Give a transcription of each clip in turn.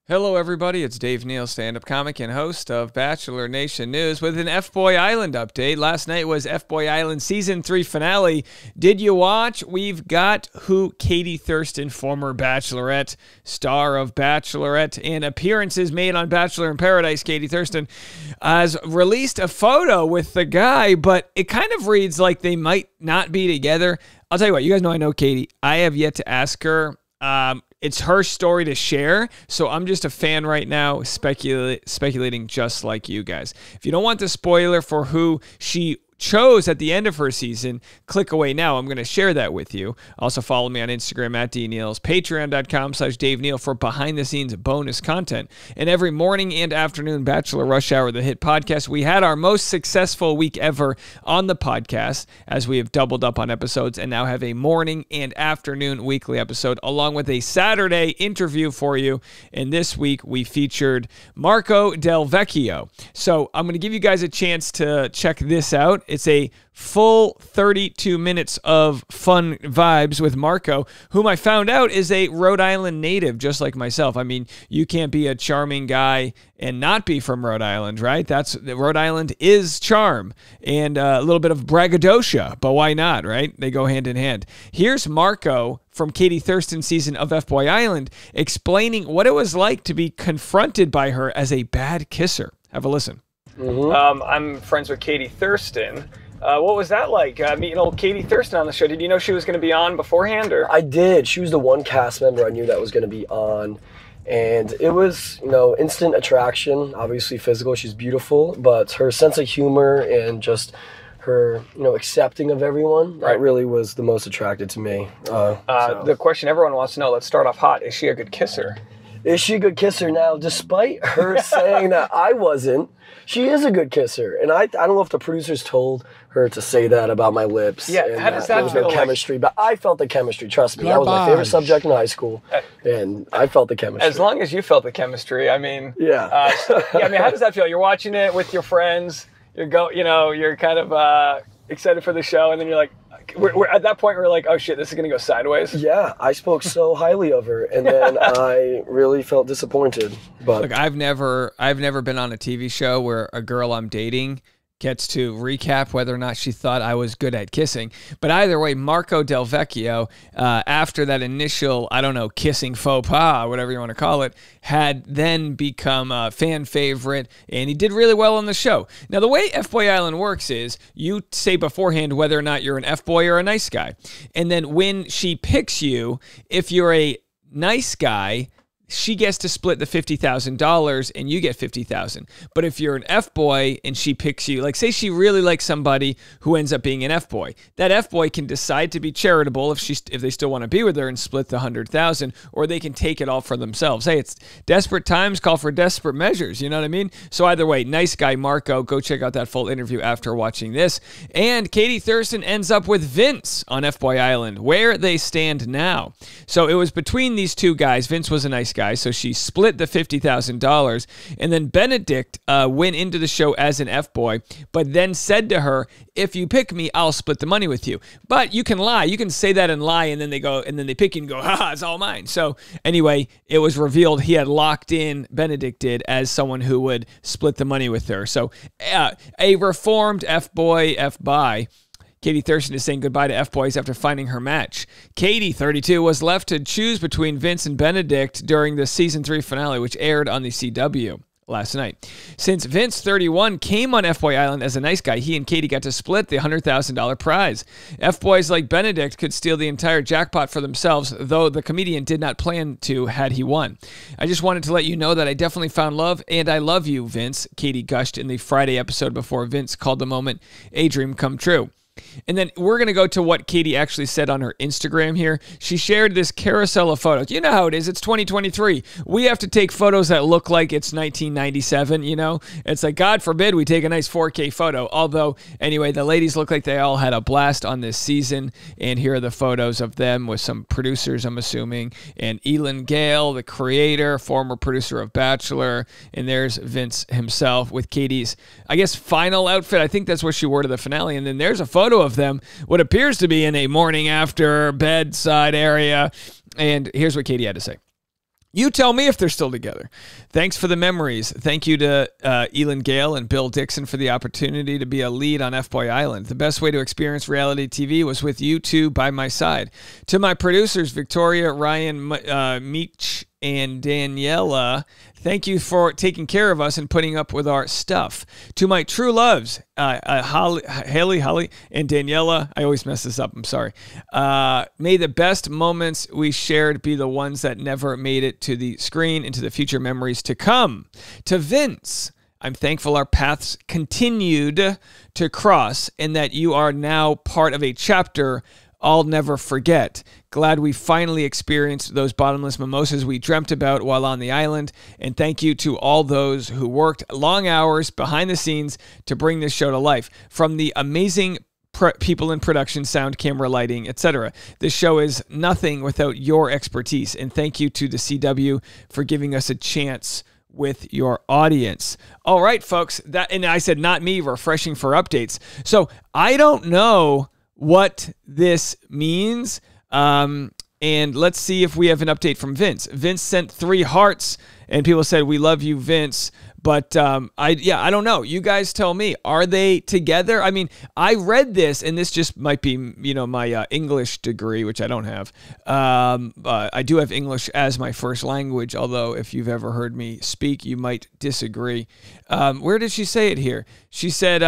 Hello, everybody. It's Dave Neal, stand-up comic and host of Bachelor Nation News with an FBoy Island update. Last night was FBoy Island Season 3 finale. Did you watch? We've got Katie Thurston, former Bachelorette, star of Bachelorette, and appearances made on Bachelor in Paradise. Katie Thurston has released a photo with the guy, but it kind of reads like they might not be together. I'll tell you what, you guys know I know Katie. I have yet to ask her. It's her story to share, so I'm just a fan right now, speculating just like you guys. If you don't want the spoiler for who she chose at the end of her season, click away now. I'm going to share that with you. Also follow me on Instagram at DNeals, patreon.com/Dave Neal for behind-the-scenes bonus content. And every morning and afternoon, Bachelor Rush Hour, the hit podcast. We had our most successful week ever on the podcast, as we have doubled up on episodes and now have a morning and afternoon weekly episode, along with a Saturday interview for you. And this week, we featured Marco Del Vecchio. So I'm going to give you guys a chance to check this out. It's a full 32 minutes of fun vibes with Marco, whom I found out is a Rhode Island native, just like myself. I mean, you can't be a charming guy and not be from Rhode Island, right? Rhode Island is charm and a little bit of braggadocio, but why not, right? They go hand in hand. Here's Marco from Katie Thurston's season of FBoy Island explaining what it was like to be confronted by her as a bad kisser. Have a listen. I'm friends with Katie Thurston. What was that like, meeting old Katie Thurston on the show? Did you know she was going to be on beforehand? Or? I did. She was the one cast member I knew that was going to be on. And it was, instant attraction, obviously physical. She's beautiful, but her sense of humor and just her, accepting of everyone, that really was the most attracted to me. The question everyone wants to know, let's start off hot. Is she a good kisser? Is she a good kisser? Now, despite her saying that I wasn't, she is a good kisser. And I don't know if the producers told her to say that about my lips. Yeah, how does that feel? No chemistry, but I felt the chemistry. Trust me, that was my favorite subject in high school, and I felt the chemistry. As long as you felt the chemistry, I mean. Yeah. How does that feel? You're watching it with your friends. You're kind of excited for the show, and then you're like, we're at that point we're like, oh shit, this is gonna go sideways. Yeah, I spoke so highly of her, and then I really felt disappointed. But look, I've never been on a TV show where a girl I'm dating gets to recap whether or not she thought I was good at kissing. But either way, Marco Del Vecchio, after that initial, kissing faux pas, whatever you want to call it, had then become a fan favorite, and he did really well on the show. Now, the way FBoy Island works is you say beforehand whether or not you're an F-boy or a nice guy. And then when she picks you, if you're a nice guy, she gets to split the $50,000 and you get $50,000. But if you're an F-boy and she picks you, like say she really likes somebody who ends up being an F-boy, that F-boy can decide to be charitable if they still want to be with her and split the $100,000, or they can take it all for themselves. Hey, it's desperate times call for desperate measures. You know what I mean? So either way, nice guy Marco. Go check out that full interview after watching this. And Katie Thurston ends up with Vince on FBoy Island, where they stand now. So it was between these two guys. Vince was a nice guy, so she split the $50,000, and then Benedict went into the show as an F-boy, but then said to her, if you pick me, I'll split the money with you. But you can lie. You can say that and lie, and then they pick you and go, haha, it's all mine. So anyway, it was revealed he had locked in, Benedict did, as someone who would split the money with her. So a reformed F-boy, F-bi. Katie Thurston is saying goodbye to F-boys after finding her match. Katie, 32, was left to choose between Vince and Benedict during the Season 3 finale, which aired on the CW last night. Since Vince, 31, came on FBoy Island as a nice guy, he and Katie got to split the $100,000 prize. F-boys like Benedict could steal the entire jackpot for themselves, though the comedian did not plan to had he won. I just wanted to let you know that I definitely found love, and I love you, Vince, Katie gushed in the Friday episode before Vince called the moment a dream come true. And then we're going to go to what Katie actually said on her Instagram here. She shared this carousel of photos. You know how it is. It's 2023. We have to take photos that look like it's 1997, It's like, God forbid we take a nice 4K photo. Although, anyway, the ladies look like they all had a blast on this season. And here are the photos of them with some producers, I'm assuming. And Elin Gale, the creator, former producer of Bachelor. And there's Vince himself with Katie's, I guess, final outfit. I think that's what she wore to the finale. And then there's a photo of them, what appears to be in a morning after bedside area. And here's what Katie had to say. You tell me if they're still together. Thanks for the memories. Thank you to Elin Gale and Bill Dixon for the opportunity to be a lead on FBoy Island. The best way to experience reality TV was with you two by my side. To my producers, Victoria, Ryan, Meech, and Daniela, thank you for taking care of us and putting up with our stuff. To my true loves, Haley, and Daniela, I always mess this up, I'm sorry. May the best moments we shared be the ones that never made it to the screen, into the future memories to come. To Vince, I'm thankful our paths continued to cross and that you are now part of a chapter I'll never forget. Glad we finally experienced those bottomless mimosas we dreamt about while on the island. And thank you to all those who worked long hours behind the scenes to bring this show to life. From the amazing people in production, sound, camera, lighting, etc. This show is nothing without your expertise. And thank you to the CW for giving us a chance with your audience. All right, folks. And I said, not me, refreshing for updates. So I don't know what this means. And let's see if we have an update from Vince. Vince sent 3 hearts and people said, we love you, Vince. But I don't know. You guys tell me. Are they together? I mean, I read this, and this just might be, my English degree, which I don't have. I do have English as my first language, although if you've ever heard me speak, you might disagree. Where did she say it here? She said,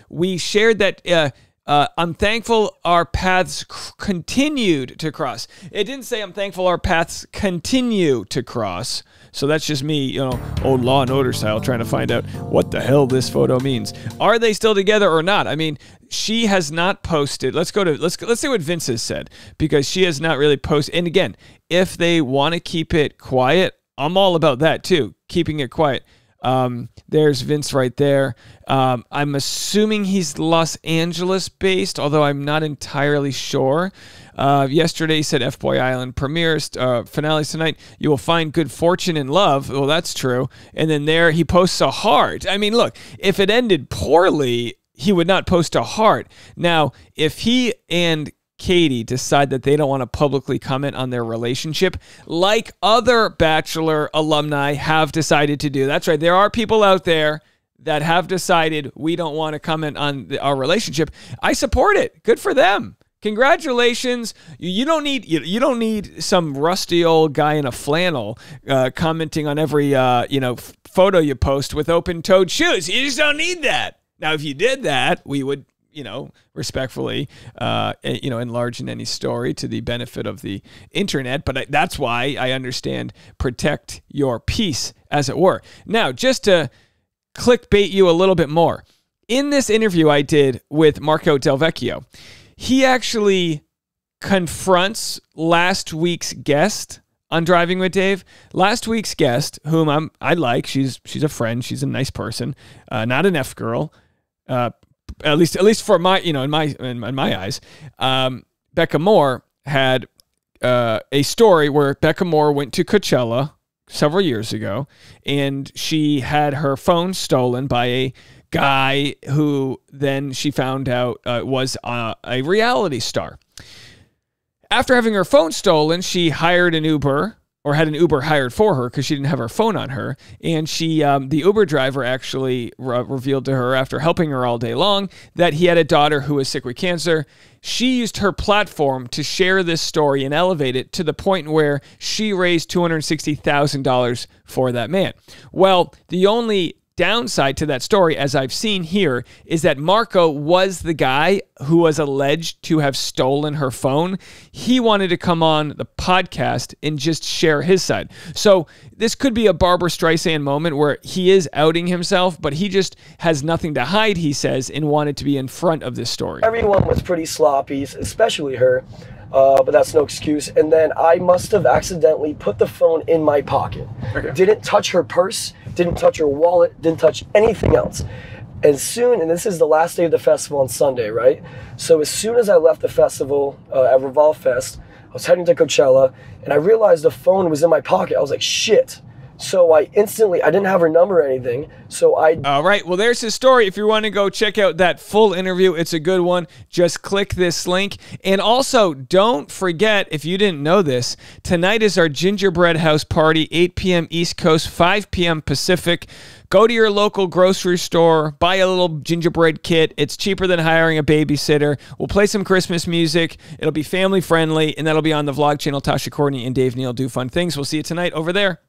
we shared that... I'm thankful our paths continued to cross. It didn't say I'm thankful our paths continue to cross. So that's just me, old Law and Order style, trying to find out what the hell this photo means. Are they still together or not? I mean, she has not posted. Let's see what Vince has said, because she has not really posted. And again, if they want to keep it quiet, I'm all about that too, keeping it quiet. There's Vince right there. I'm assuming he's Los Angeles based, although I'm not entirely sure. Yesterday he said FBoy Island premieres, finales tonight. You will find good fortune in love. Well, that's true. And then there he posts a heart. I mean, look, if it ended poorly, he would not post a heart. Now, if he and Katie decide that they don't want to publicly comment on their relationship, like other Bachelor alumni have decided to do. That's right. There are people out there that have decided we don't want to comment on our relationship. I support it. Good for them. Congratulations. You don't need some rusty old guy in a flannel commenting on every photo you post with open-toed shoes. You just don't need that. Now, if you did that, we would respectfully, enlarge in any story to the benefit of the internet. But that's why I understand protect your peace, as it were. Now, just to clickbait you a little bit more, in this interview I did with Marco Del Vecchio, he actually confronts last week's guest on Driving with Dave. Last week's guest, whom I like, she's a friend, she's a nice person, not an F girl. At least for my, in my eyes, Becca Moore had a story where Becca Moore went to Coachella several years ago, and she had her phone stolen by a guy who then she found out was a reality star. After having her phone stolen, she hired an Uber, or had an Uber hired for her because she didn't have her phone on her. And the Uber driver actually revealed to her, after helping her all day long, that he had a daughter who was sick with cancer. She used her platform to share this story and elevate it to the point where she raised $260,000 for that man. Well, the only downside to that story, as I've seen here, is that Marco was the guy who was alleged to have stolen her phone. He wanted to come on the podcast and just share his side. So this could be a Barbra Streisand moment where he is outing himself, but he just has nothing to hide, he says, and wanted to be in front of this story. Everyone was pretty sloppy, especially her. But that's no excuse. And then I must have accidentally put the phone in my pocket. Okay. Didn't touch her purse, didn't touch her wallet, didn't touch anything else. And this is the last day of the festival on Sunday, right? So as soon as I left the festival at Revolve Fest, I was heading to Coachella, and I realized the phone was in my pocket. I was like, shit. So I didn't have her number or anything. So All right. Well, there's his story. If you want to go check out that full interview, it's a good one. Just click this link. And also, don't forget, if you didn't know this, tonight is our gingerbread house party, 8 p.m. East Coast, 5 p.m. Pacific. Go to your local grocery store, buy a little gingerbread kit. It's cheaper than hiring a babysitter. We'll play some Christmas music. It'll be family friendly, and that'll be on the vlog channel. Tasha Courtney and Dave Neal do fun things. We'll see you tonight over there.